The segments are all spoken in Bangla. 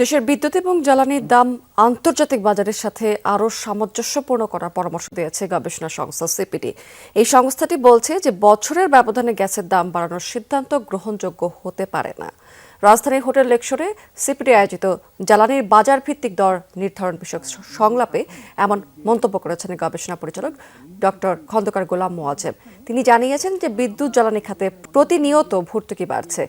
দেশের বিদ্যুৎ এবং জ্বালানির দাম আন্তর্জাতিক বাজারের সাথে আরও সামঞ্জস্যপূর্ণ করার পরামর্শ দিয়েছে গবেষণা সংস্থা সিপিডি। এই সংস্থাটি বলছে যে বছরের ব্যবধানে গ্যাসের দাম বাড়ানোর সিদ্ধান্ত গ্রহণযোগ্য হতে পারে না। রাজধানীর হোটেল লেকশোরে সিপিডি আয়োজিত জ্বালানির বাজার ভিত্তিক দর নির্ধারণ বিষয়ক সংলাপে এমন মন্তব্য করেছেন গবেষণা পরিচালক ডক্টর খন্দকার গোলাম মোয়াজ্জেম। তিনি জানিয়েছেন যে বিদ্যুৎ জ্বালানি খাতে প্রতিনিয়ত ভর্তুকি বাড়ছে।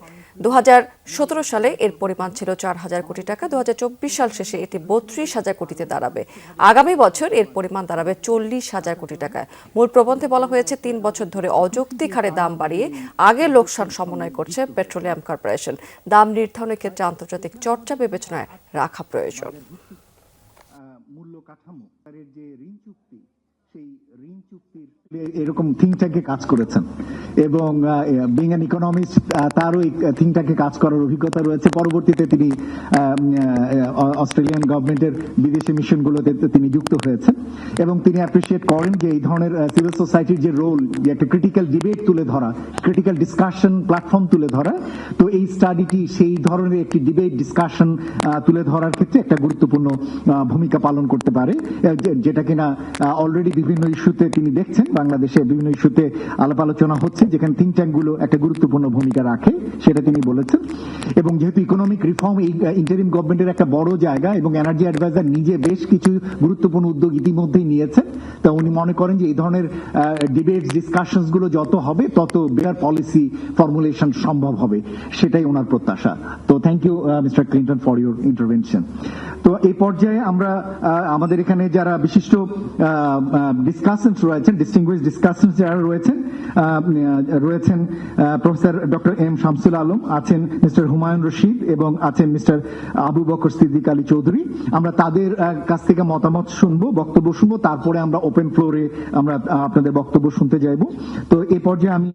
2017 সালে এর পরিমাণ ছিল 4,000 কোটি টাকা। 2024 সাল শেষে এটি 32,000 কোটিতে দাঁড়াবে। আগামী বছর এর পরিমাণ দাঁড়াবে 40,000 কোটি টাকায়। মূল প্রবন্ধে বলা হয়েছে 3 বছর ধরে অযৌক্তিক হারে দাম বাড়িয়ে আগের লোকসান সমন্বয় করছে পেট্রোলিয়াম কর্পোরেশন। দাম নির্ধারণের ক্ষেত্রে আন্তর্জাতিক চর্চা বিবেচনায় রাখা প্রয়োজন। মূল্য কাঠামো যে ঋণ চুক্তি, সেই ঋণ চুক্তির এরকম থিঙ্ক ট্যাঙ্কে কাজ করেছেন এবং বিং অ্যান ইকোনমিস্ট তারও এই থিঙ্ক ট্যাঙ্কে কাজ করার অভিজ্ঞতা রয়েছে। পরবর্তীতে তিনি অস্ট্রেলিয়ান গভর্নমেন্টের বিদেশি মিশনগুলোতে তিনি যুক্ত হয়েছেন এবং তিনি অ্যাপ্রিসিয়েট করেন যে এই ধরনের সিভিল সোসাইটির যে রোল, যে একটা ক্রিটিক্যাল ডিবেট তুলে ধরা, ক্রিটিক্যাল ডিসকাশন প্ল্যাটফর্ম তুলে ধরা, তো এই স্টাডিটি সেই ধরনের একটি ডিবেট ডিসকাশন তুলে ধরার ক্ষেত্রে একটা গুরুত্বপূর্ণ ভূমিকা পালন করতে পারে, যেটা কিনা অলরেডি বিভিন্ন ইস্যুতে তিনি দেখছেন। বাংলাদেশে বিভিন্ন ইস্যুতে আলাপ আলোচনা হচ্ছে যেখানে থিঙ্ক ট্যাঙ্কগুলো একটা গুরুত্বপূর্ণ ভূমিকা রাখে, সেটা তিনি বলেছেন। এবং যেহেতু ইকোনমিক রিফর্ম এই ইন্টারিম গভর্নমেন্টের একটা বড় জায়গা এবং এনার্জি অ্যাডভাইজার নিজে বেশ কিছু গুরুত্বপূর্ণ উদ্যোগ ইতিমধ্যেই নিয়েছেন, তা উনি মনে করেন যে এই ধরনের ডিবেট ডিসকাশনস গুলো যত হবে তত বেটার পলিসি ফর্মুলেশন সম্ভব হবে, সেটাই ওনার প্রত্যাশা। তো thank you mister Clinton for your intervention. তো এই পর্যায়ে আমরা আমাদের এখানে যারা বিশিষ্ট ডিসকাশনস রয়েছেন, ডিস্টিংগুইশ ডিসকাশনস যারা রয়েছেন professor doctor M Shamsul Alam, আছেন মিস্টার হুমায়ুন রশিদ এবং আছেন মিস্টার আবু বকর সিদ্দিক আলী চৌধুরী। আমরা তাদের কাছ থেকে মতামত শুনবো, বক্তব্য শুনবো, তারপরে আমরা ওপেন ফ্লোরে আমরা আপনাদের বক্তব্য শুনতে যাইব। তো এই পর্যায়ে আমি